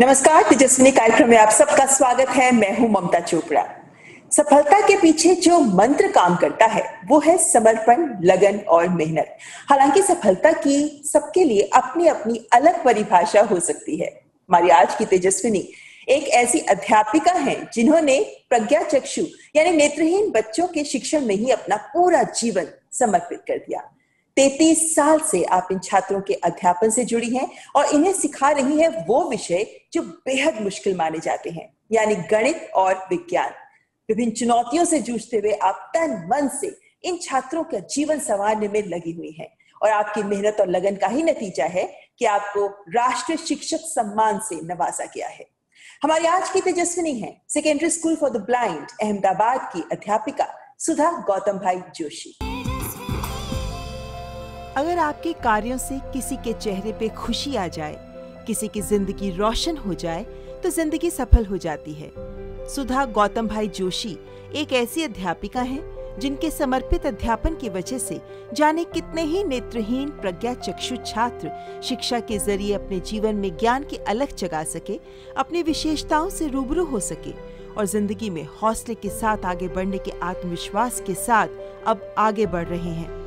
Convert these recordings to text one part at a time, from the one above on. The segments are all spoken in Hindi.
नमस्कार, तेजस्विनी कार्यक्रम में आप सबका स्वागत है। मैं हूं ममता चोपड़ा। सफलता के पीछे जो मंत्र काम करता है वो है समर्पण, लगन और मेहनत। हालांकि सफलता की सबके लिए अपनी अपनी अलग परिभाषा हो सकती है। हमारी आज की तेजस्विनी एक ऐसी अध्यापिका हैं जिन्होंने प्रज्ञा चक्षु यानी नेत्रहीन बच्चों के शिक्षण में ही अपना पूरा जीवन समर्पित कर दिया। 33 साल से आप इन छात्रों के अध्यापन से जुड़ी हैं और इन्हें सिखा रही हैं वो विषय जो बेहद मुश्किल माने जाते हैं, यानी गणित और विज्ञान। विभिन्न चुनौतियों से जूझते हुए आप तन मन से इन छात्रों का जीवन संवारने में लगी हुई हैं और आपकी मेहनत और लगन का ही नतीजा है कि आपको राष्ट्रीय शिक्षक सम्मान से नवाजा गया है। हमारी आज की तेजस्विनी है secondary school for the blind Ahmedabad की अध्यापिका सुधा गौतम भाई जोशी। अगर आपके कार्यों से किसी के चेहरे पे खुशी आ जाए, किसी की जिंदगी रोशन हो जाए, तो जिंदगी सफल हो जाती है। सुधा गौतम भाई जोशी एक ऐसी अध्यापिका हैं जिनके समर्पित अध्यापन की वजह से जाने कितने ही नेत्रहीन प्रज्ञा चक्षु छात्र शिक्षा के जरिए अपने जीवन में ज्ञान की अलख जगा सके, अपनी विशेषताओं से रूबरू हो सके और जिंदगी में हौसले के साथ आगे बढ़ने के आत्मविश्वास के साथ अब आगे बढ़ रहे हैं।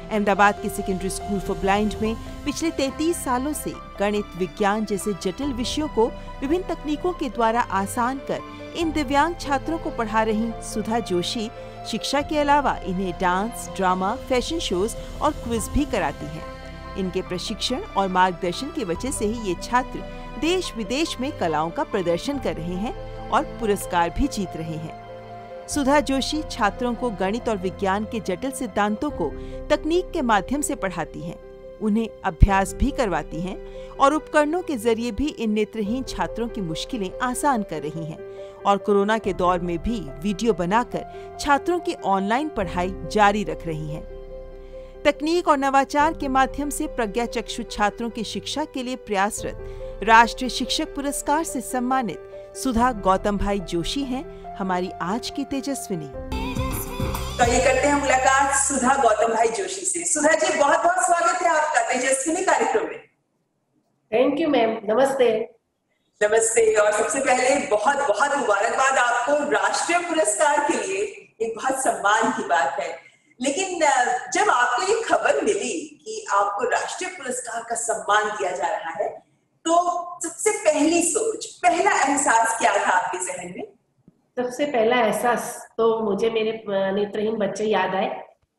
अहमदाबाद के सेकेंडरी स्कूल फॉर ब्लाइंड में पिछले 33 सालों से गणित, विज्ञान जैसे जटिल विषयों को विभिन्न तकनीकों के द्वारा आसान कर इन दिव्यांग छात्रों को पढ़ा रही सुधा जोशी शिक्षा के अलावा इन्हें डांस, ड्रामा, फैशन शोज और क्विज भी कराती हैं। इनके प्रशिक्षण और मार्गदर्शन की वजह से ही ये छात्र देश विदेश में कलाओं का प्रदर्शन कर रहे हैं और पुरस्कार भी जीत रहे हैं। सुधा जोशी छात्रों को गणित और विज्ञान के जटिल सिद्धांतों को तकनीक के माध्यम से पढ़ाती हैं, उन्हें अभ्यास भी करवाती हैं और उपकरणों के जरिए भी इन नेत्रहीन छात्रों की मुश्किलें आसान कर रही हैं और कोरोना के दौर में भी वीडियो बनाकर छात्रों की ऑनलाइन पढ़ाई जारी रख रही हैं। तकनीक और नवाचार के माध्यम से प्रज्ञा चक्षु छात्रों की शिक्षा के लिए प्रयासरत राष्ट्रीय शिक्षक पुरस्कार से सम्मानित सुधा गौतम भाई जोशी हैं हमारी आज की तेजस्विनी। तो ये करते हैं मुलाकात सुधा गौतम भाई जोशी से। सुधा जी, बहुत बहुत स्वागत है आपका तेजस्विनी कार्यक्रम में। थैंक यू मैम, नमस्ते। नमस्ते। और सबसे पहले बहुत बहुत मुबारकबाद आपको राष्ट्रीय पुरस्कार के लिए, एक बहुत सम्मान की बात है। लेकिन जब आपको ये खबर मिली कि आपको राष्ट्रीय पुरस्कार का सम्मान दिया जा रहा है, तो सबसे पहली सोच, पहला एहसास क्या था आपके जहन में? सबसे पहला एहसास तो मुझे मेरे नेत्रहीन बच्चे याद आए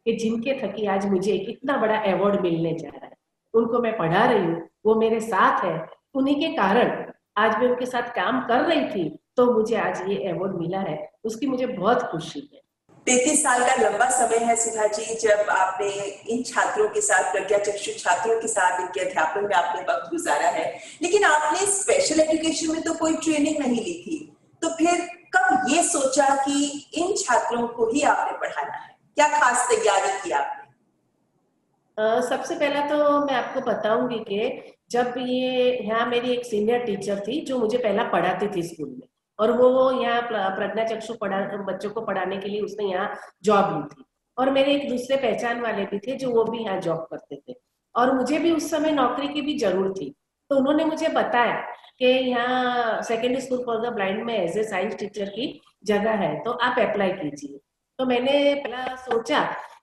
कि जिनके थकी आज मुझे इतना बड़ा अवार्ड मिलने जा रहा है। उनको मैं पढ़ा रही हूँ, वो मेरे साथ है, उन्हीं के कारण आज मैं उनके साथ काम कर रही थी, तो मुझे आज ये अवार्ड मिला है, उसकी मुझे बहुत खुशी है। 33 साल का लंबा समय है सुधा जी, जब आपने इन छात्रों के साथ, प्रज्ञा चक्षु छात्रों के साथ इनके अध्यापन में आपने वक्त गुजारा है। लेकिन आपने स्पेशल एजुकेशन में तो कोई ट्रेनिंग नहीं ली थी, तो फिर कब ये सोचा कि इन छात्रों को ही आपने पढ़ाना है? क्या खास तैयारी की आपने? सबसे पहला तो मैं आपको बताऊंगी कि जब ये यहाँ मेरी एक सीनियर टीचर थी जो मुझे पहला पढ़ाती थी स्कूल में, और वो यहाँ प्रज्ञा चक्षु बच्चों को पढ़ाने के लिए उसने यहाँ जॉब ली थी। और मेरे एक दूसरे पहचान वाले भी थे जो वो भी यहाँ जॉब करते थे, और मुझे भी उस समय नौकरी की भी जरूरत थी। तो उन्होंने मुझे बताया कि यहाँ secondary school for the blind में एज ए साइंस टीचर की जगह है, तो आप अप्लाई कीजिए। तो मैंने पहला सोचा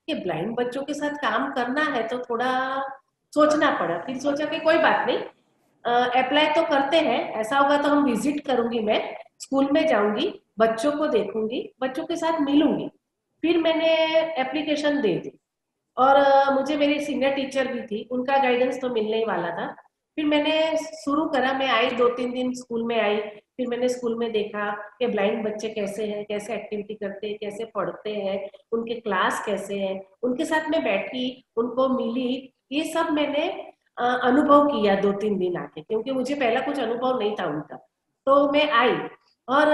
कि ब्लाइंड बच्चों के साथ काम करना है तो थोड़ा सोचना पड़ा। फिर सोचा कि कोई बात नहीं, अप्लाई तो करते हैं, ऐसा होगा तो हम विजिट करूंगी, मैं स्कूल में जाऊंगी, बच्चों को देखूंगी, बच्चों के साथ मिलूंगी। फिर मैंने एप्लीकेशन दे दी और मुझे मेरी सीनियर टीचर भी थी, उनका गाइडेंस तो मिलने ही वाला था। फिर मैंने शुरू करा, मैं आई 2-3 दिन स्कूल में आई, फिर मैंने स्कूल में देखा कि ब्लाइंड बच्चे कैसे हैं, कैसे एक्टिविटी करते हैं, कैसे पढ़ते हैं, उनके क्लास कैसे हैं, उनके साथ में बैठी, उनको मिली, ये सब मैंने अनुभव किया 2-3 दिन आके, क्योंकि मुझे पहला कुछ अनुभव नहीं था उनका। तो मैं आई, और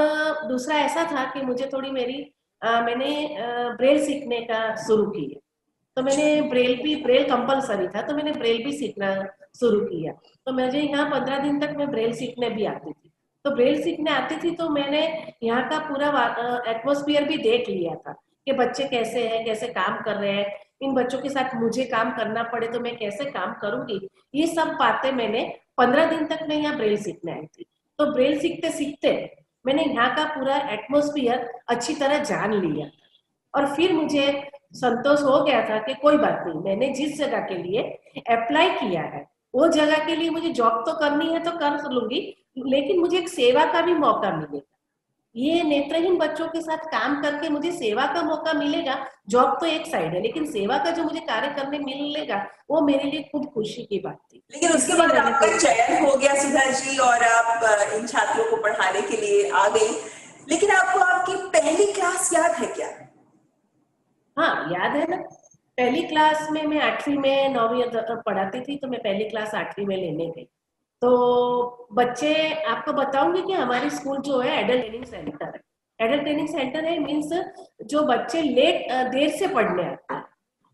दूसरा ऐसा था कि मुझे थोड़ी मैंने ब्रेल सीखने का शुरू किया। तो मैंने ब्रेल कंपलसरी था, तो मैंने ब्रेल भी सीखना शुरू किया। तो मुझे यहाँ 15 दिन तक मैं ब्रेल सीखने भी आती थी। तो ब्रेल सीखने आती थी तो मैंने यहाँ का पूरा एटमॉस्फेयर भी देख लिया था कि बच्चे कैसे हैं, कैसे काम कर रहे हैं, इन बच्चों के साथ मुझे काम करना पड़े तो मैं कैसे काम करूंगी। ये सब बातें मैंने 15 दिन तक मैं यहाँ ब्रेल सीखने आई थी। तो ब्रेल सीखते सीखते मैंने यहाँ का पूरा एटमॉस्फेयर अच्छी तरह जान लिया और फिर मुझे संतोष हो गया था कि कोई बात नहीं, मैंने जिस जगह के लिए अप्लाई किया है वो जगह के लिए मुझे जॉब तो करनी है तो कर लूंगी, लेकिन मुझे एक सेवा का भी मौका मिलेगा। ये नेत्रहीन बच्चों के साथ काम करके मुझे सेवा का मौका मिलेगा। जॉब तो एक साइड है, लेकिन सेवा का जो मुझे कार्य करने मिलेगा वो मेरे लिए खूब खुशी की बात थी। लेकिन उसके बाद आपका चयन हो गया सुधा जी और आप इन छात्रों को पढ़ाने के लिए आ गई, लेकिन आपको आपकी पहली क्लास याद है क्या? हाँ याद है ना, पहली क्लास में मैं 8वीं में 9वीं पढ़ाती थी, तो मैं पहली क्लास 8वीं में लेने गई। तो बच्चे, आपको बताऊंगी कि हमारी स्कूल जो है एडल्ट ट्रेनिंग सेंटर है। एडल्ट ट्रेनिंग सेंटर है मीन्स जो बच्चे देर से पढ़ने आते हैं,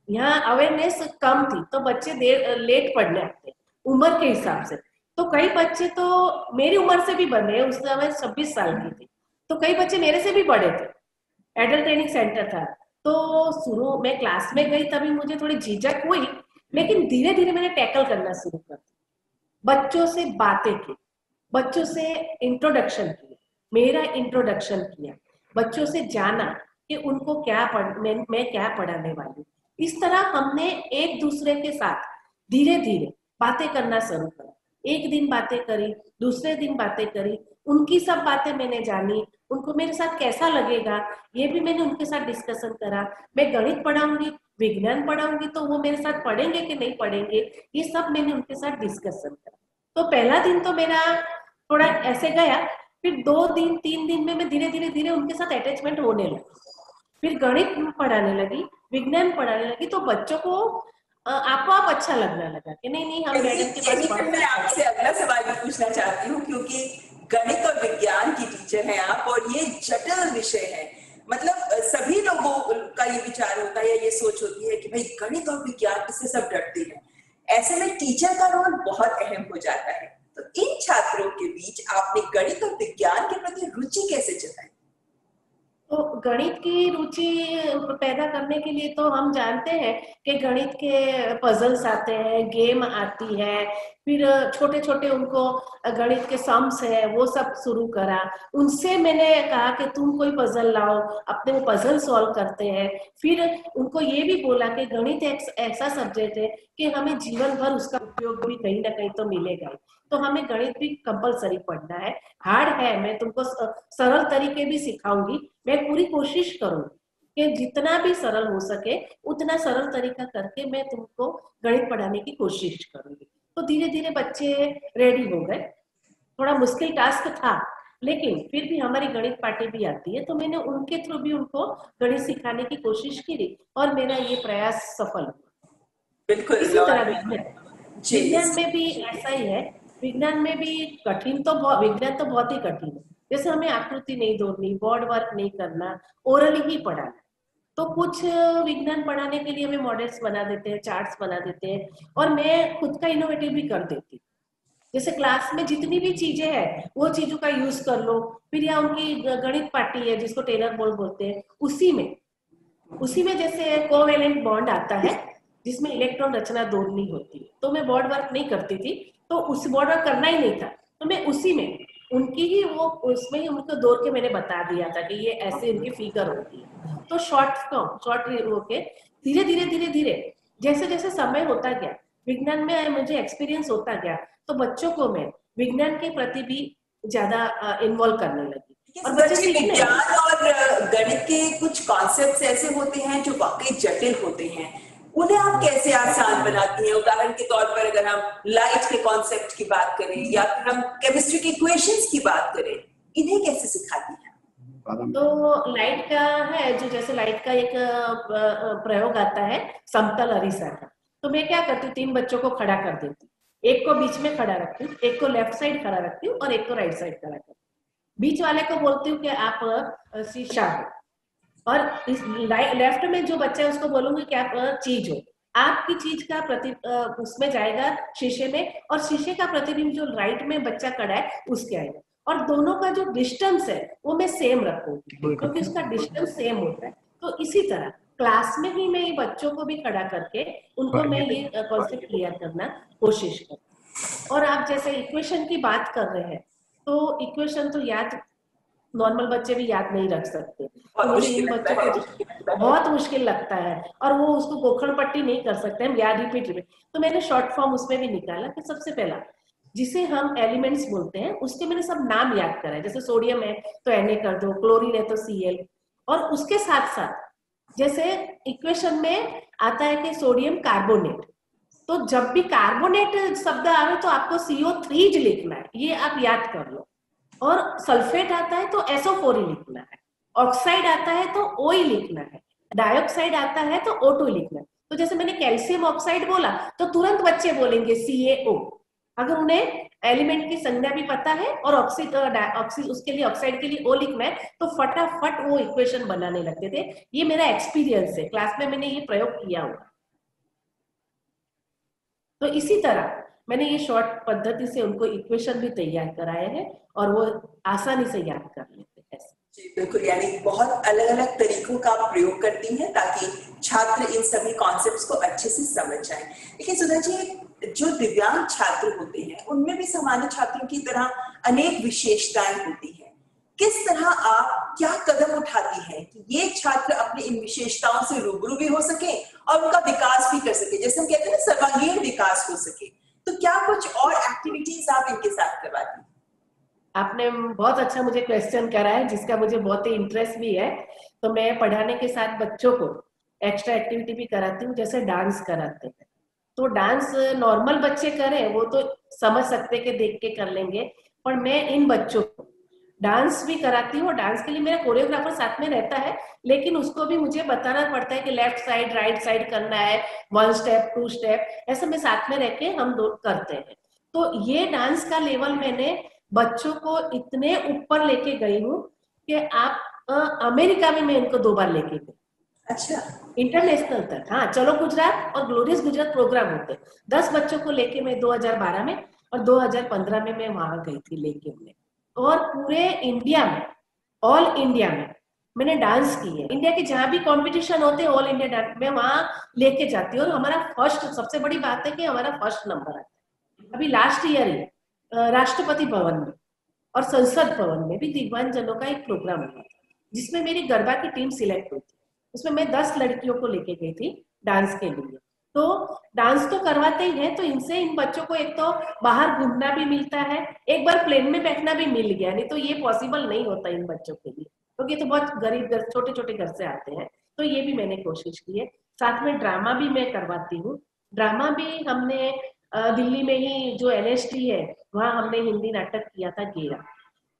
यहाँ अवेयरनेस कम थी तो बच्चे लेट पढ़ने आते हैं उम्र के हिसाब से। तो कई बच्चे तो मेरी उम्र से भी बने, उस समय 26 साल की थी, तो कई बच्चे मेरे से भी बड़े थे। एडल्ट ट्रेनिंग सेंटर था, तो शुरू में क्लास में गई तभी मुझे थोड़ी झिझक हुई, लेकिन धीरे धीरे मैंने टैकल करना शुरू कर दिया। बच्चों से बातें की, बच्चों से इंट्रोडक्शन किया, मेरा इंट्रोडक्शन किया, बच्चों से जाना कि उनको क्या मैं क्या पढ़ाने वाली हूँ। इस तरह हमने एक दूसरे के साथ धीरे धीरे बातें करना शुरू करा। एक दिन बातें करी, दूसरे दिन बातें करी, उनकी सब बातें मैंने जानी, उनको मेरे साथ कैसा लगेगा ये भी मैंने उनके साथ डिस्कशन करा। मैं गणित पढ़ाऊंगी, विज्ञान पढ़ाऊंगी, तो वो मेरे साथ पढ़ेंगे कि नहीं पढ़ेंगे, ये सब मैंने उनके साथ डिस्कशन करा। तो पहला दिन तो मेरा थोड़ा ऐसे गया, फिर 2 दिन 3 दिन में मैं धीरे धीरे धीरे उनके साथ अटैचमेंट होने लगी। फिर गणित पढ़ाने लगी, विज्ञान पढ़ाने लगी, तो बच्चों को आपको आप अच्छा लगने लगा कि नहीं नहीं हम मैडम के पास पढ़। मैं आपसे अगला सवाल भी पूछना चाहती हूँ, क्योंकि गणित और विज्ञान की टीचर हैं आप और ये जटिल विषय है। मतलब सभी लोगों का ये विचार होता है या ये सोच होती है कि भाई गणित और विज्ञान इससे सब डरते हैं, ऐसे में टीचर का रोल बहुत अहम हो जाता है। तो इन छात्रों के बीच आपने गणित और विज्ञान के प्रति रुचि कैसे जताई? तो गणित की रुचि पैदा करने के लिए तो हम जानते हैं कि गणित के पजल्स आते हैं, गेम आती है, फिर छोटे छोटे उनको गणित के सम्स है वो सब शुरू करा। उनसे मैंने कहा कि तुम कोई पजल लाओ, अपने वो पजल सॉल्व करते हैं। फिर उनको ये भी बोला कि गणित एक ऐसा सब्जेक्ट है कि हमें जीवन भर उसका उपयोग भी कहीं ना कहीं तो मिलेगा ही, तो हमें गणित भी कंपलसरी पढ़ना है। हार्ड है, मैं तुमको सरल तरीके भी सिखाऊंगी, मैं पूरी कोशिश करूंगी कि जितना भी सरल हो सके उतना सरल तरीका करके मैं तुमको गणित पढ़ाने की कोशिश करूंगी। तो धीरे धीरे बच्चे रेडी हो गए। थोड़ा मुश्किल टास्क था, लेकिन फिर भी हमारी गणित पार्टी भी आती है, तो मैंने उनके थ्रू भी उनको गणित सिखाने की कोशिश की और मेरा ये प्रयास सफल हुआ। बिल्कुल। इसी तरह विज्ञान में भी ऐसा ही है। विज्ञान में भी विज्ञान तो बहुत ही कठिन है। जैसे हमें आकृति नहीं जोड़नी, बोर्ड वर्क नहीं करना, ओरली ही पढ़ाना। तो कुछ विज्ञान पढ़ाने के लिए हमें मॉडल्स बना देते हैं, चार्ट्स बना देते हैं, और मैं खुद का इनोवेटिव भी कर देती। जैसे क्लास में जितनी भी चीजें हैं वो चीजों का यूज कर लो। फिर या उनकी गणित पार्टी है जिसको टेलर बोर्ड बोलते हैं, उसी में जैसे कोवेलेंट बॉन्ड आता है जिसमें इलेक्ट्रॉन रचना जोड़नी होती है, तो मैं बोर्ड वर्क नहीं करती थी, तो उस बोर्ड वर्क करना ही नहीं था, तो मैं उसी में उनकी ही वो उसमें ही उनको दौड़ के मैंने बता दिया था कि ये ऐसे इनकी फिगर होती है। तो शॉर्ट होके धीरे धीरे धीरे धीरे जैसे जैसे समय होता गया, विज्ञान में मुझे एक्सपीरियंस होता गया, तो बच्चों को मैं विज्ञान के प्रति भी ज्यादा इन्वॉल्व करने लगी। और बच्चे विज्ञान और गणित के कुछ कॉन्सेप्ट्स ऐसे होते हैं जो वाकई जटिल होते हैं, उन्हें आप कैसे आसान बनाती हैं? उदाहरण के तौर पर अगर हम लाइट के कॉन्सेप्ट की बात करें या फिर हम केमिस्ट्री की इक्वेशंस की बात करें, इन्हें कैसे सिखाती हैं? तो लाइट का है, जो जैसे लाइट का एक प्रयोग आता है समतल अरीसा का, तो मैं क्या करती हूँ, 3 बच्चों को खड़ा कर देती हूँ, एक को बीच में खड़ा रखती हूँ, एक को लेफ्ट साइड खड़ा रखती हूँ और एक को राइट साइड खड़ा करती हूँ। बीच वाले को बोलती हूँ कि आप शीशा हो, और इस लेफ्ट में जो बच्चा है उसको बोलूंगी कि आप चीज हो। आपकी चीज का उसमें जाएगा शीशे में, और शीशे का प्रतिबिंब जो राइट में बच्चा खड़ा है उसके आएगा, और दोनों का जो डिस्टेंस है वो मैं सेम रखूंगी क्योंकि उसका डिस्टेंस सेम होता है। तो इसी तरह क्लास में ही मैं बच्चों को भी खड़ा करके उनको मैं ये कॉन्सेप्ट क्लियर करना कोशिश करती हूँ। और आप जैसे इक्वेशन की बात कर रहे हैं, तो इक्वेशन तो याद नॉर्मल बच्चे भी याद नहीं रख सकते, तो मुझे इन बच्चों को बहुत मुश्किल लगता है, और वो उसको गोखड़ पट्टी नहीं कर सकते हम, याद रिपीट। तो मैंने शॉर्ट फॉर्म उसमें भी निकाला कि सबसे पहला जिसे हम एलिमेंट्स बोलते हैं उसके मैंने सब नाम याद करा है। जैसे सोडियम है तो Na कर दो, क्लोरीन है तो Cl, और उसके साथ साथ जैसे इक्वेशन में आता है कि सोडियम कार्बोनेट, तो जब भी कार्बोनेट शब्द आवे तो आपको CO3 लिखना है, ये आप याद कर लो। और सल्फेट आता है तो SO4 ही लिखना है, ऑक्साइड आता है तो O ही लिखना है, डाइऑक्साइड आता है तो O2 लिखना है। तो जैसे मैंने कैल्शियम ऑक्साइड बोला तो तुरंत बच्चे बोलेंगे CaO, अगर उन्हें एलिमेंट की संज्ञा भी पता है और उसके लिए ऑक्साइड के लिए O लिखना है तो फटाफट वो इक्वेशन बनाने लगते थे। ये मेरा एक्सपीरियंस है, क्लास में मैंने ये प्रयोग किया हुआ। तो इसी तरह मैंने ये शॉर्ट पद्धति से उनको इक्वेशन भी तैयार कराए हैं और वो आसानी से याद कर लेते हैं। जी बिल्कुल, यानी बहुत अलग अलग तरीकों का आप प्रयोग करती हैं ताकि छात्र इन सभी कॉन्सेप्ट्स को अच्छे से समझ जाएं। लेकिन सुधा जी, जो दिव्यांग छात्र होते हैं उनमें भी सामान्य छात्रों की तरह अनेक विशेषताएं होती हैं। किस तरह आप क्या कदम उठाती हैं कि ये छात्र अपनी इन विशेषताओं से रूबरू भी हो सके और उनका विकास भी कर सके, जैसे हम कहते हैं ना सर्वांगीण विकास हो सके, तो क्या कुछ और एक्टिविटीज आप इनके साथ करवाती हैं? आपने बहुत अच्छा मुझे क्वेश्चन करा है जिसका मुझे बहुत ही इंटरेस्ट भी है। तो मैं पढ़ाने के साथ बच्चों को एक्स्ट्रा एक्टिविटी भी कराती हूँ, जैसे डांस कराते हैं। तो डांस नॉर्मल बच्चे करें वो तो समझ सकते कि देख के कर लेंगे, पर मैं इन बच्चों को डांस भी कराती हूँ। डांस के लिए मेरा कोरियोग्राफर साथ में रहता है, लेकिन उसको भी मुझे बताना पड़ता है कि लेफ्ट साइड राइट साइड करना है, 1 स्टेप 2 स्टेप, ऐसे में साथ में रह के हम दो करते हैं। तो ये डांस का लेवल मैंने बच्चों को इतने ऊपर लेके गई हूँ कि आप अमेरिका में मैं इनको 2 बार लेके गई। अच्छा, इंटरनेशनल तक। हाँ, चलो गुजरात और ग्लोरियस गुजरात प्रोग्राम होते, 10 बच्चों को लेके मैं 2012 में और 2015 में मैं वहां गई थी लेके उन्हें। और पूरे इंडिया में, ऑल इंडिया में मैंने डांस की है। इंडिया के जहां भी कंपटीशन होते हैं ऑल इंडिया डांस में वहां लेके जाती हूँ, और हमारा फर्स्ट, सबसे बड़ी बात है कि हमारा फर्स्ट नंबर आता है। अभी लास्ट ईयर ही राष्ट्रपति भवन में और संसद भवन में भी दिव्यांग जनों का एक प्रोग्राम हुआ था जिसमें मेरी गरबा की टीम सिलेक्ट हुई थी। उसमें मैं 10 लड़कियों को लेके गई थी डांस के लिए। तो डांस तो करवाते ही हैं, तो इनसे इन बच्चों को एक तो बाहर घूमना भी मिलता है, एक बार प्लेन में बैठना भी मिल गया, नहीं तो ये पॉसिबल नहीं होता इन बच्चों के लिए, क्योंकि ये तो बहुत गरीब घर, छोटे छोटे घर से आते हैं। तो ये भी मैंने कोशिश की है। साथ में ड्रामा भी मैं करवाती हूँ। ड्रामा भी हमने दिल्ली में ही जो NST है वहां हमने हिंदी नाटक किया था गेरा,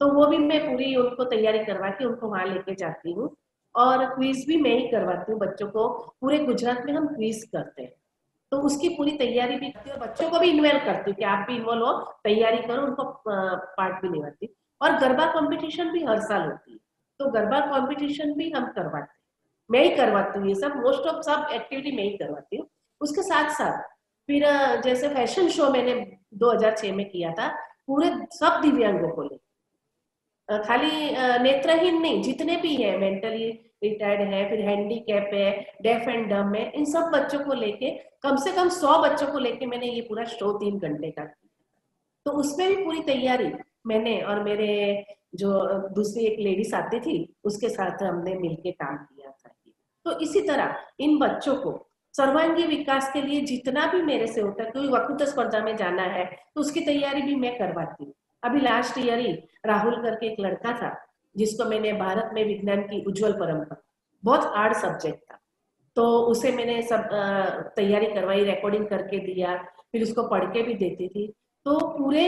तो वो भी मैं पूरी उनको तैयारी करवा के उनको वहां लेके जाती हूँ। और क्विज भी मैं ही करवाती हूँ बच्चों को। पूरे गुजरात में हम क्विज करते हैं, तो उसकी पूरी तैयारी भी करती हूँ, बच्चों को भी इन्वॉल्व करती हूँ कि आप भी इन्वॉल्व हो, तैयारी करो, उनको पार्ट भी लेवाती हूँ। और गरबा कंपटीशन भी हर साल होती है, तो गरबा कंपटीशन भी हम करवाते हैं, मैं ही करवाती हूँ। ये सब मोस्ट ऑफ सब एक्टिविटी मैं ही करवाती हूँ। उसके साथ साथ फिर जैसे फैशन शो मैंने 2006 में किया था, पूरे सब दिव्यांगों को लेकर, खाली नेत्रहीन नहीं, जितने भी है, मेंटली रिटायर्ड है, फिर हैंडीकैप है, डेफ एंड डम है, इन सब बच्चों को लेके कम से कम 100 बच्चों को लेके मैंने ये पूरा शो 3 घंटे का किया। तो उसमें भी पूरी तैयारी मैंने और मेरे जो दूसरी एक लेडीज आती थी उसके साथ हमने मिलके काम किया था। तो इसी तरह इन बच्चों को सर्वांगीण विकास के लिए जितना भी मेरे से होता है, कोई वक्तृत्व स्पर्धा में जाना है तो उसकी तैयारी भी मैं करवाती हूँ। अभी लास्ट ईयर ही राहुल करके एक लड़का था जिसको मैंने भारत में विज्ञान की उज्जवल परंपरा, बहुत हार्ड सब्जेक्ट था, तो उसे मैंने सब तैयारी करवाई, रिकॉर्डिंग करके दिया, फिर उसको पढ़ के भी देती थी। तो पूरे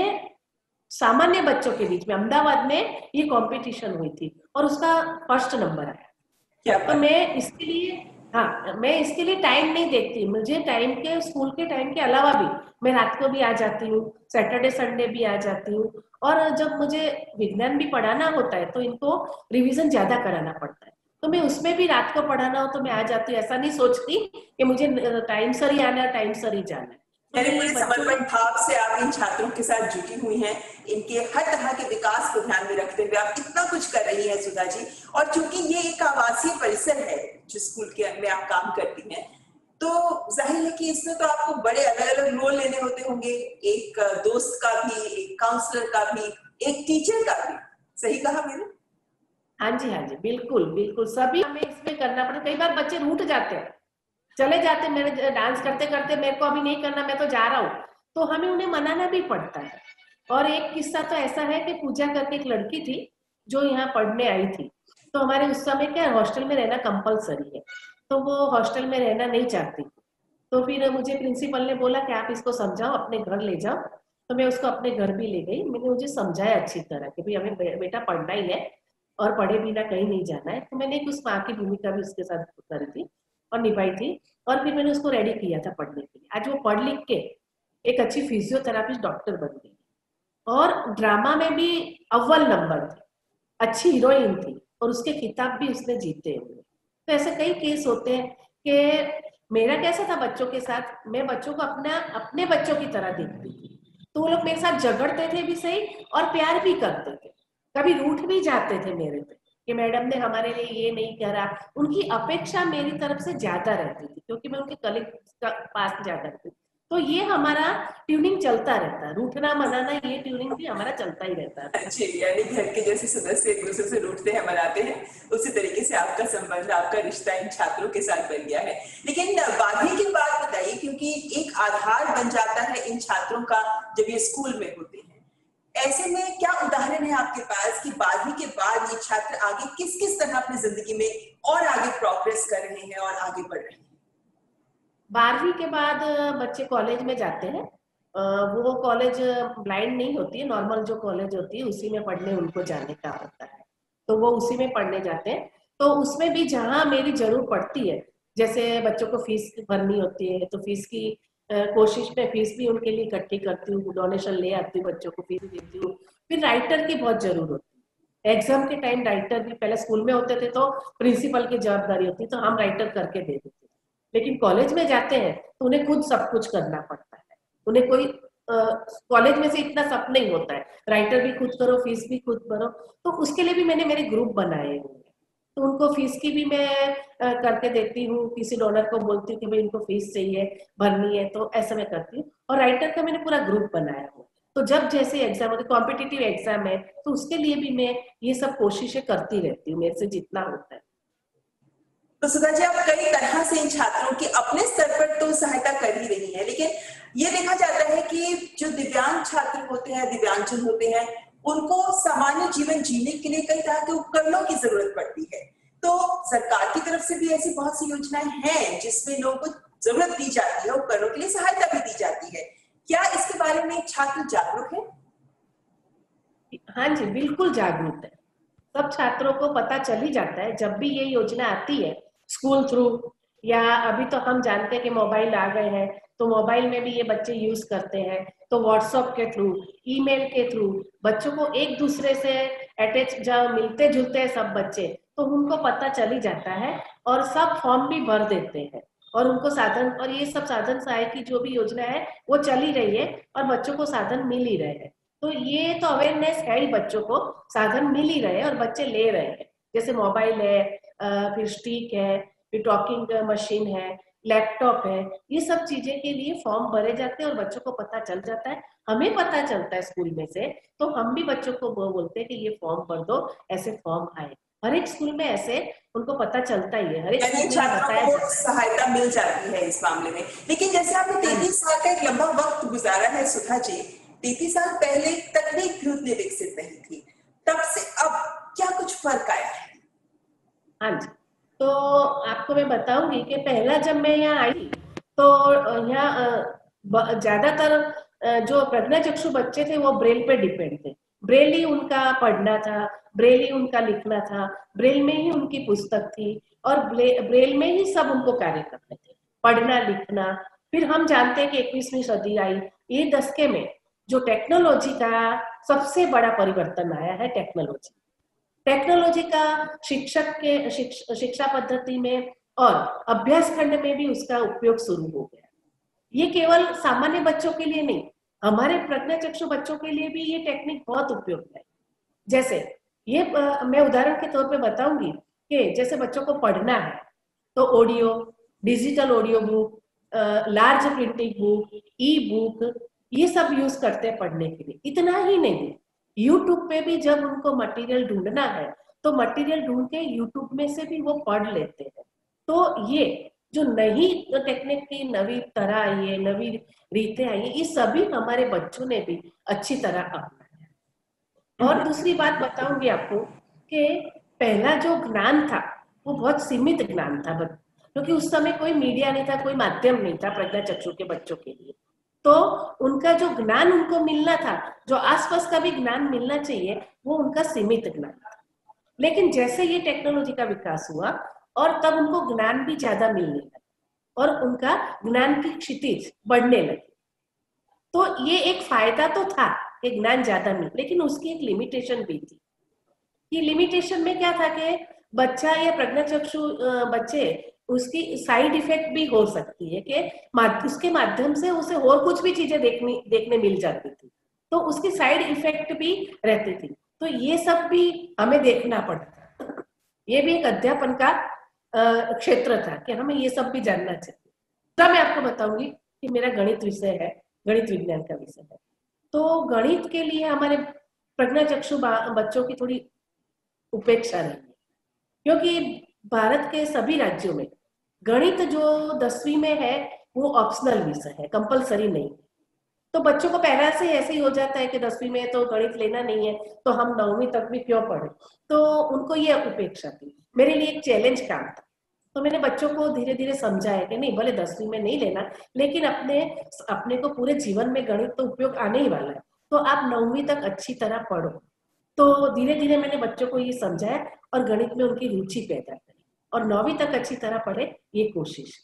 सामान्य बच्चों के बीच में अहमदाबाद में ये कंपटीशन हुई थी और उसका फर्स्ट नंबर आया। तो मैं इसके लिए, हाँ, मैं इसके लिए टाइम नहीं देखती, मुझे टाइम के, स्कूल के टाइम के अलावा भी मैं रात को भी आ जाती हूँ, सैटरडे संडे भी आ जाती हूँ। और जब मुझे विज्ञान भी पढ़ाना होता है तो इनको रिवीजन ज्यादा कराना पड़ता है, तो मैं उसमें भी रात को पढ़ाना हो तो मैं आ जाती हूँ। ऐसा नहीं सोचती कि मुझे टाइम सर ही आना है, टाइम सर ही जाना है। पूरे समर्पण भाव से आप इन छात्रों के साथ जुटी हुई हैं, इनके हर तरह के विकास को ध्यान में रखते हुए आप इतना कुछ कर रही हैं सुधा जी। और चूंकि ये एक आवासीय परिसर है जो स्कूल के में आप काम करती हैं, तो जाहिर है कि इसमें तो आपको बड़े अलग अलग रोल लेने होते होंगे, एक दोस्त का भी, एक काउंसलर का भी, एक टीचर का भी। सही कहा मैंने? हाँ जी, हाँ जी, बिल्कुल बिल्कुल, सभी हमें इसमें करना पड़ता है। कई बार बच्चे रूठ जाते हैं, चले जाते हैं, मेरे डांस करते करते मेरे को अभी नहीं करना, मैं तो जा रहा हूँ, तो हमें उन्हें मनाना भी पड़ता है। और एक किस्सा तो ऐसा है कि पूजा करके एक लड़की थी जो यहाँ पढ़ने आई थी, तो हमारे उस समय क्या हॉस्टल में रहना कंपलसरी है, तो वो हॉस्टल में रहना नहीं चाहती। तो फिर मुझे प्रिंसिपल ने बोला कि आप इसको समझाओ, अपने घर ले जाओ। तो मैं उसको अपने घर भी ले गई, मैंने मुझे समझाया अच्छी तरह कि भाई हमें बेटा पढ़ना ही है और पढ़े बिना कहीं नहीं जाना है। तो मैंने एक उस माँ की भूमिका भी उसके साथ करी थी और निभाई थी, और फिर मैंने उसको रेडी किया था पढ़ने के लिए। आज वो पढ़ लिख के एक अच्छी फिजियोथेरापिस्ट डॉक्टर बन गई और ड्रामा में भी अव्वल नंबर थी, अच्छी हीरोइन थी, और उसके खिताब भी उसने जीते हुए। तो ऐसे कई केस होते हैं कि मेरा कैसा था बच्चों के साथ, मैं बच्चों को अपने बच्चों की तरह देखती थी, तो वो लोग मेरे साथ झगड़ते थे भी सही और प्यार भी करते थे, कभी रूठ भी जाते थे मेरे पे कि मैडम ने हमारे लिए ये नहीं करा। उनकी अपेक्षा मेरी तरफ से ज्यादा रहती थी क्योंकि मैं उनके कलीग का पास ज्यादा रहती थी। तो ये हमारा ट्यूनिंग चलता रहता है, रूठना मनाना ये ट्यूनिंग भी हमारा चलता ही रहता है। जी, यानी घर के जैसे सदस्य एक दूसरे से रूठते हैं, मनाते हैं, उसी तरीके से आपका संबंध, आपका रिश्ता इन छात्रों के साथ बन गया है। लेकिन बारहवीं की बात बताइए, क्योंकि एक आधार बन जाता है इन छात्रों का जब ये स्कूल में होते हैं। ऐसे में क्या उदाहरण है आपके पास कि 12वीं के बाद ये छात्र आगे किस किस तरह अपनी जिंदगी में और आगे प्रोग्रेस कर रहे हैं और आगे बढ़ रहे हैं? 12वीं के बाद बच्चे कॉलेज में जाते हैं। वो कॉलेज ब्लाइंड नहीं होती है, नॉर्मल जो कॉलेज होती है उसी में पढ़ने उनको जाने का होता है, तो वो उसी में पढ़ने जाते हैं। तो उसमें भी जहाँ मेरी जरूर पड़ती है, जैसे बच्चों को फीस भरनी होती है तो फीस की कोशिश में फीस भी उनके लिए इकट्ठी करती हूँ, डोनेशन ले आती हूँ, बच्चों को फीस देती हूँ। फिर राइटर की बहुत जरूरत होती है, एग्जाम के टाइम राइटर भी, पहले स्कूल में होते थे तो प्रिंसिपल की जवाबदारी होती, तो हम राइटर करके दे देते थे। लेकिन कॉलेज में जाते हैं तो उन्हें खुद सब कुछ करना पड़ता है। उन्हें कोई कॉलेज में से इतना सब नहीं होता है, राइटर भी खुद करो, फीस भी खुद भरो। तो उसके लिए भी मैंने मेरे ग्रुप बनाए हुए हैं, तो उनको फीस की भी मैं करके देती हूँ। किसी डोनर को बोलती हूँ कि भाई इनको फीस चाहिए, भरनी है, तो ऐसा मैं करती हूँ। और राइटर का मैंने पूरा ग्रुप बनाया हुआ, तो जब जैसे एग्जाम होते, कॉम्पिटिटिव एग्जाम है, तो उसके लिए भी मैं ये सब कोशिशें करती रहती हूँ, मेरे से जितना होता है। तो सुधा जी, आप कई तरह से इन छात्रों की अपने स्तर पर तो सहायता कर ही रही है, लेकिन ये देखा जाता है कि जो दिव्यांग छात्र होते हैं, दिव्यांगजन होते हैं, उनको सामान्य जीवन जीने के लिए कई तरह के उपकरणों की जरूरत पड़ती है। तो सरकार की तरफ से भी ऐसी बहुत सी योजनाएं हैं जिसमें लोगों को जरूरत दी जाती है, उपकरणों के लिए सहायता भी दी जाती है। क्या इसके बारे में छात्र जागरूक है? हाँ जी, बिल्कुल जागरूक है। सब छात्रों को पता चल ही जाता है जब भी ये योजना आती है स्कूल थ्रू, या अभी तो हम जानते हैं कि मोबाइल आ गए हैं, तो मोबाइल में भी ये बच्चे यूज करते हैं, तो व्हाट्सएप के थ्रू, ईमेल के थ्रू बच्चों को एक दूसरे से अटैच, जब मिलते जुलते हैं सब बच्चे, तो उनको पता चल ही जाता है और सब फॉर्म भी भर देते हैं, और उनको साधन, और ये सब साधन सहाय की जो भी योजना है वो चल ही रही है और बच्चों को साधन मिल ही रहे हैं। तो ये तो अवेयरनेस है ही, बच्चों को साधन मिल ही रहे हैं और बच्चे ले रहे हैं। जैसे मोबाइल है, फिर स्टिक है, फिर टॉकिंग मशीन है, लैपटॉप है, ये सब चीजें के लिए फॉर्म भरे जाते हैं और बच्चों को पता चल जाता है। हमें पता चलता है स्कूल में से, तो हम भी बच्चों को बोलते हैं कि ये फॉर्म भर दो, ऐसे फॉर्म आए। हर एक स्कूल में ऐसे उनको पता चलता ही है, हर एक स्कूल में बताया जाता है, सहायता मिल जाती है इस मामले में। लेकिन जैसे आपने 33 साल का एक लंबा वक्त गुजारा है सुधा जी, 33 साल पहले तकनीक भी उतनी विकसित नहीं थी, तब से अब क्या कुछ फर्क आया है? हाँ जी, तो आपको मैं बताऊंगी कि पहला जब मैं यहाँ आई तो यहाँ ज्यादातर जो प्रज्ञाचक्षु बच्चे थे वो ब्रेल पे डिपेंड थे। ब्रेल ही उनका पढ़ना था, ब्रेल ही उनका लिखना था, ब्रेल में ही उनकी पुस्तक थी और ब्रेल में ही सब उनको कार्य करने थे, पढ़ना लिखना। फिर हम जानते हैं कि 21वीं सदी आई, ये दशके में जो टेक्नोलॉजी का सबसे बड़ा परिवर्तन आया है, टेक्नोलॉजी का शिक्षक के शिक्षा पद्धति में और अभ्यास खंड में भी उसका उपयोग शुरू हो गया। ये केवल सामान्य बच्चों के लिए नहीं, हमारे प्रज्ञाचक्षु बच्चों के लिए भी ये टेक्निक बहुत उपयोगी है। जैसे ये मैं उदाहरण के तौर पे बताऊंगी कि जैसे बच्चों को पढ़ना है तो audio, digital audio book, large printing book, ई बुक, ये सब यूज करते हैं पढ़ने के लिए। इतना ही नहीं, यूट्यूब पे भी जब उनको मटेरियल ढूंढना है तो मटेरियल ढूंढ के यूट्यूब में से भी वो पढ़ लेते हैं। तो ये जो नई टेक्निक की नवी तरह आई है, नवी रीतें आई है, ये सभी हमारे बच्चों ने भी अच्छी तरह अपनाया। और दूसरी बात बताऊंगी आपको कि पहला जो ज्ञान था वो बहुत सीमित ज्ञान था, क्योंकि उस समय कोई मीडिया नहीं था, कोई माध्यम नहीं था प्रज्ञाचक्षु के बच्चों के लिए। तो उनका जो ज्ञान उनको मिलना था, जो आसपास का भी ज्ञान मिलना चाहिए, वो उनका सीमित ज्ञान था। लेकिन जैसे ये टेक्नोलॉजी का विकास हुआ और तब उनको ज्ञान भी ज्यादा मिलने लगा और उनका ज्ञान की क्षितिज बढ़ने लगी। तो ये एक फायदा तो था कि ज्ञान ज्यादा मिले, लेकिन उसकी एक लिमिटेशन भी थी। कि लिमिटेशन में क्या था कि बच्चा या प्रज्ञाचक्षु बच्चे, उसकी साइड इफेक्ट भी हो सकती है कि उसके माध्यम से उसे और कुछ भी चीजें देखने मिल जाती थी, तो उसकी साइड इफेक्ट भी रहती थी। तो ये सब भी हमें देखना पड़ता। ये भी एक अध्यापन का क्षेत्र था कि हमें ये सब भी जानना चाहिए। तो मैं आपको बताऊंगी कि मेरा गणित विषय है, गणित विज्ञान का विषय है। तो गणित के लिए हमारे प्रज्ञाचक्षु बच्चों की थोड़ी उपेक्षा रही है, क्योंकि भारत के सभी राज्यों में गणित जो 10वीं में है वो ऑप्शनल विषय है, कंपलसरी नहीं। तो बच्चों को पहला से ऐसे ही हो जाता है कि 10वीं में तो गणित लेना नहीं है, तो हम 9वीं तक भी क्यों पढ़े। तो उनको ये उपेक्षा थी। मेरे लिए एक चैलेंज काम था। तो मैंने बच्चों को धीरे धीरे समझाया कि नहीं, भले 10वीं में नहीं लेना, लेकिन अपने को पूरे जीवन में गणित तो उपयोग आने ही वाला है, तो आप 9वीं तक अच्छी तरह पढ़ो। तो धीरे धीरे मैंने बच्चों को ये समझाया और गणित में उनकी रुचि पैदा करी और 9वीं तक अच्छी तरह पढ़े, ये कोशिश।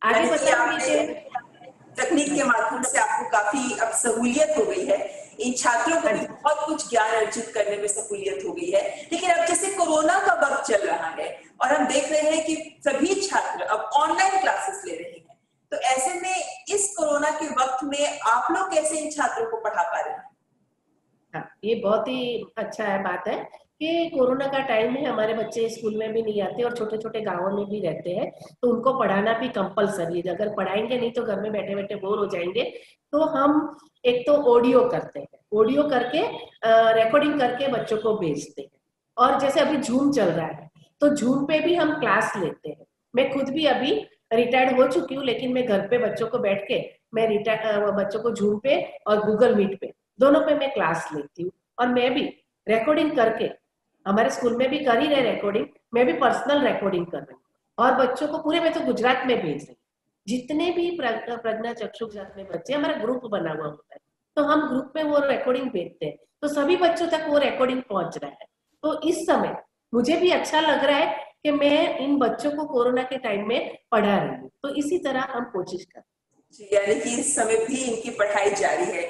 आगे बताइए। तकनीक के माध्यम से आपको काफी अब सहूलियत हो गई है, इन छात्रों को भी बहुत कुछ ज्ञान अर्जित करने में सहूलियत हो गई है। लेकिन अब जैसे कोरोना का वक्त चल रहा है और हम देख रहे हैं कि सभी छात्र अब ऑनलाइन क्लासेस ले रहे हैं, तो ऐसे में इस कोरोना के वक्त में आप लोग कैसे इन छात्रों को पढ़ा पा रहे हैं? हाँ, ये बहुत ही अच्छा बात है कि कोरोना का टाइम है, हमारे बच्चे स्कूल में भी नहीं आते और छोटे छोटे गांवों में भी रहते हैं, तो उनको पढ़ाना भी कंपलसरी है। अगर पढ़ाएंगे नहीं तो घर में बैठे बैठे बोर हो जाएंगे। तो हम एक तो ऑडियो करते हैं, ऑडियो करके रिकॉर्डिंग करके बच्चों को भेजते हैं। और जैसे अभी जूम चल रहा है तो जूम पे भी हम क्लास लेते हैं। मैं खुद भी अभी रिटायर्ड हो चुकी हूँ, लेकिन मैं घर पे बच्चों को बैठ के मैं बच्चों को जूम पे और गूगल मीट पे दोनों पे मैं क्लास लेती हूँ। और मैं भी रिकॉर्डिंग करके, हमारे स्कूल में भी कर ही रहे रिकॉर्डिंग, मैं भी पर्सनल रिकॉर्डिंग कर रही हूँ और बच्चों को पूरे, मैं तो गुजरात में भेज रही हूँ। जितने भी प्रज्ञाचक्षु जात में बच्चे, हमारा ग्रुप बना हुआ होता है, तो हम ग्रुप में वो रिकॉर्डिंग भेजते हैं, तो सभी बच्चों तक वो रिकॉर्डिंग पहुंच रहा है। तो इस समय मुझे भी अच्छा लग रहा है कि मैं इन बच्चों को कोरोना के टाइम में पढ़ा रही हूँ। तो इसी तरह हम कोशिश कर, यानी कि इस समय भी इनकी पढ़ाई जारी है।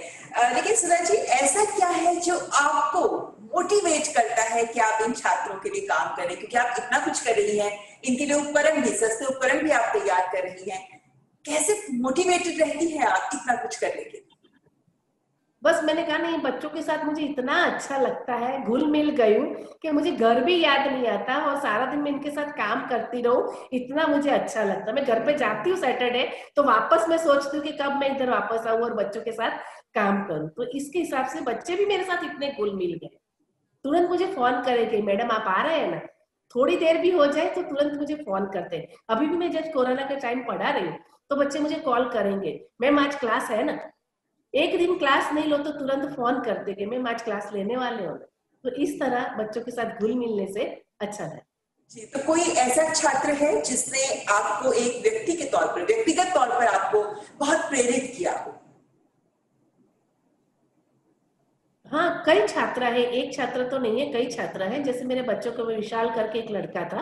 लेकिन सुधा जी, ऐसा क्या है जो आपको मोटिवेट करता है कि आप इन छात्रों के लिए काम करें, क्योंकि आप इतना कुछ कर रही हैं, इनके लिए उपकरण भी, सस्ते उपकरण भी आप तैयार कर रही हैं, कैसे मोटिवेटेड रहती है आप इतना कुछ करने के लिए? बस मैंने कहा नहीं, बच्चों के साथ मुझे इतना अच्छा लगता है, घुल मिल गई हूँ कि मुझे घर भी याद नहीं आता और सारा दिन मैं इनके साथ काम करती रहूं, इतना मुझे अच्छा लगता है। मैं घर पे जाती हूँ सैटरडे, तो वापस मैं सोचती हूँ कि कब मैं इधर वापस आऊँ और बच्चों के साथ काम करूँ। तो इसके हिसाब से बच्चे भी मेरे साथ इतने घुल मिल गए, तुरंत मुझे फोन करेंगे, मैडम आप आ रहे हैं ना, थोड़ी देर भी हो जाए तो तुरंत मुझे फोन करते हैं। अभी भी मैं जब कोरोना के टाइम पढ़ा रही हूँ तो बच्चे मुझे कॉल करेंगे, मैम आज क्लास है ना। एक दिन क्लास नहीं लो तो तुरंत फोन कर देंगे, मैम आज क्लास लेने वाले हो। तो इस तरह बच्चों के साथ घुल मिलने से अच्छा है जी। तो कोई ऐसा छात्र है जिसने आपको एक व्यक्ति के तौर पर, व्यक्तिगत तौर पर आपको बहुत प्रेरित किया हो? हाँ, कई छात्र है, एक छात्र तो नहीं है, कई छात्र हैं। जैसे मेरे बच्चों को विशाल करके एक लड़का था,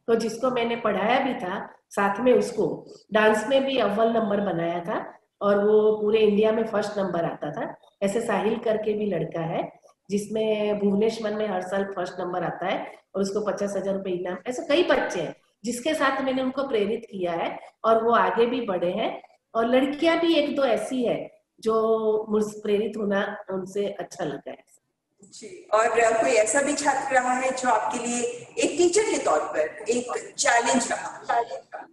तो जिसको मैंने पढ़ाया भी था, साथ में उसको डांस में भी अव्वल नंबर बनाया था और वो पूरे इंडिया में फर्स्ट नंबर आता था। ऐसे साहिल करके भी लड़का है जिसमें भुवनेश्वर में हर साल फर्स्ट नंबर आता है और उसको 50,000 रुपये इनाम। ऐसे कई बच्चे हैं जिसके साथ मैंने उनको प्रेरित किया है और वो आगे भी बढ़े हैं। और लड़कियां भी एक दो ऐसी है जो मुझसे प्रेरित होना उनसे अच्छा लगा है जी। और कोई ऐसा भी छात्र रहा है जो आपके लिए एक टीचर के तौर पर एक चैलेंज रहा?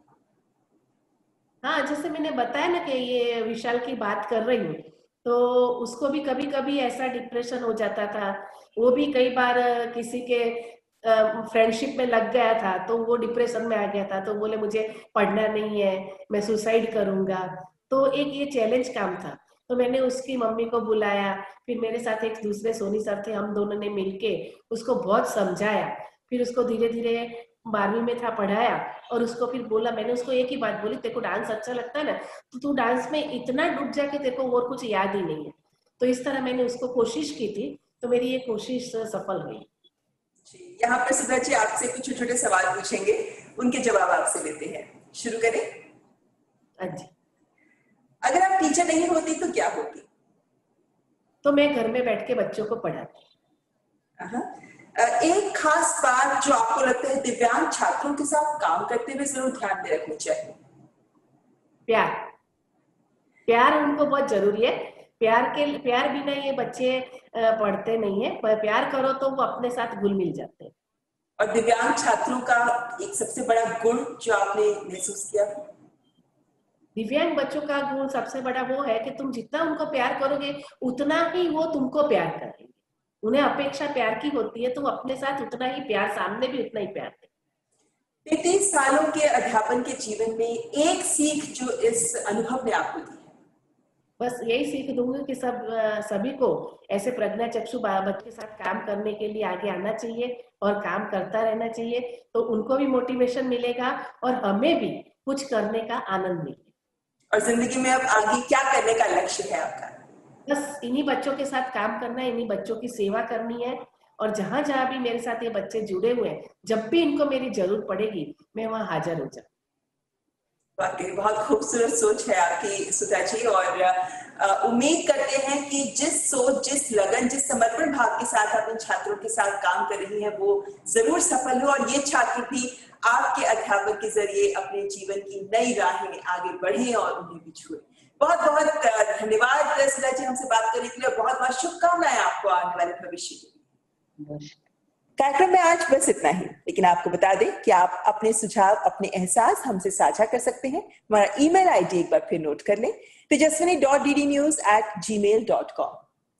हाँ, जैसे मैंने बताया ना कि ये विशाल की बात कर रही हूँ, तो उसको भी कभी कभी ऐसा डिप्रेशन हो जाता था। वो भी कई बार किसी के फ्रेंडशिप में लग गया था तो वो डिप्रेशन में आ गया था, तो बोले मुझे पढ़ना नहीं है, मैं सुसाइड करूंगा। तो एक ये चैलेंज काम था। तो मैंने उसकी मम्मी को बुलाया, फिर मेरे साथ एक दूसरे सोनी सर थे, हम दोनों ने मिलके उसको बहुत समझाया। फिर उसको धीरे धीरे 12वीं में था पढ़ाया, और उसको फिर बोला, मैंने उसको एक ही बात बोली, तेरे को डांस अच्छा लगता है ना, तो तू डांस में इतना डूब जा कि तेरे को और कुछ याद ही नहीं है। तो इस तरह मैंने उसको कोशिश की थी, तो मेरी ये कोशिश सफल हुई। यहाँ पर सुधा जी आपसे कुछ छोटे छोटे सवाल पूछेंगे, उनके जवाब आपसे लेते हैं। शुरू करें? हाँ जी। अगर आप टीचर नहीं होती तो क्या होती? तो मैं घर में बैठ के बच्चों को पढ़ाती। एक खास बात जो आपको लगता है दिव्यांग छात्रों के साथ काम करते हुए जरूर ध्यान में रखनी चाहिए? प्यार। प्यार उनको बहुत जरूरी है। प्यार बिना ये बच्चे पढ़ते नहीं है, पर प्यार करो तो वो अपने साथ घुल मिल जाते हैं। और दिव्यांग छात्रों का एक सबसे बड़ा गुण जो आपने महसूस किया? दिव्यांग बच्चों का गुण सबसे बड़ा वो है कि तुम जितना उनको प्यार करोगे उतना ही वो तुमको प्यार करेंगे। उन्हें अपेक्षा प्यार की होती है, तो वो अपने साथ उतना ही प्यार, सामने भी उतना ही प्यार दें। 33 सालों के अध्यापन के जीवन में एक सीख जो इस अनुभव ने आपको दी है? बस यही सीख दूंगी कि सभी को ऐसे प्रज्ञाचक्षु बच्चों के साथ काम करने के लिए आगे आना चाहिए और काम करता रहना चाहिए, तो उनको भी मोटिवेशन मिलेगा और हमें भी कुछ करने का आनंद मिलेगा। और जिंदगी में अब आगे क्या करने का लक्ष्य है आपका? बस इन्हीं बच्चों के साथ काम करना है, इन्हीं बच्चों की सेवा करनी है, और जहां जहां भी मेरे साथ ये बच्चे जुड़े हुए हैं, जब भी इनको मेरी जरूरत पड़ेगी मैं वहां हाजिर हो जाऊँ। वाकई बहुत खूबसूरत सोच है आपकी सुधा जी, और उम्मीद करते हैं कि जिस सोच, जिस लगन, जिस समर्पण भाव के साथ आप इन छात्रों के साथ काम कर रही हैं वो जरूर सफल हो, और ये छात्र भी आपके अध्यापन के जरिए अपने जीवन की नई राहें आगे बढ़े और उन्हें भी छुए। बहुत बहुत धन्यवाद सुधा जी हमसे बात करने के लिए, बहुत बहुत शुभकामनाएं आपको आने वाले भविष्य की। कार्यक्रम में आज बस इतना ही, लेकिन आपको बता दें कि आप अपने सुझाव, अपने एहसास हमसे साझा कर सकते हैं। हमारा ईमेल आईडी एक बार फिर नोट कर लें, tejaswini.ddnews@gmail.com।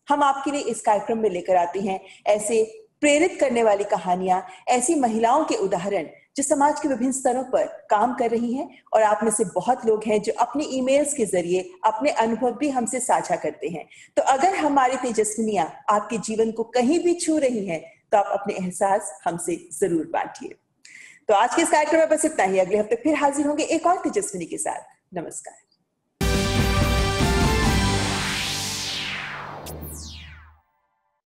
हम आपके लिए इस कार्यक्रम में लेकर आते हैं ऐसे प्रेरित करने वाली कहानियां, ऐसी महिलाओं के उदाहरण जो समाज के विभिन्न स्तरों पर काम कर रही हैं, और आप में से बहुत लोग हैं जो अपने ईमेल्स के जरिए अपने अनुभव भी हमसे साझा करते हैं। तो अगर हमारी तेजस्विनियां आपके जीवन को कहीं भी छू रही हैं तो आप अपने एहसास हमसे जरूर बांटिए। तो आज के इस कार्यक्रम में बस इतना ही। अगले हफ्ते फिर हाजिर होंगे एक और तेजस्विनी के साथ। नमस्कार।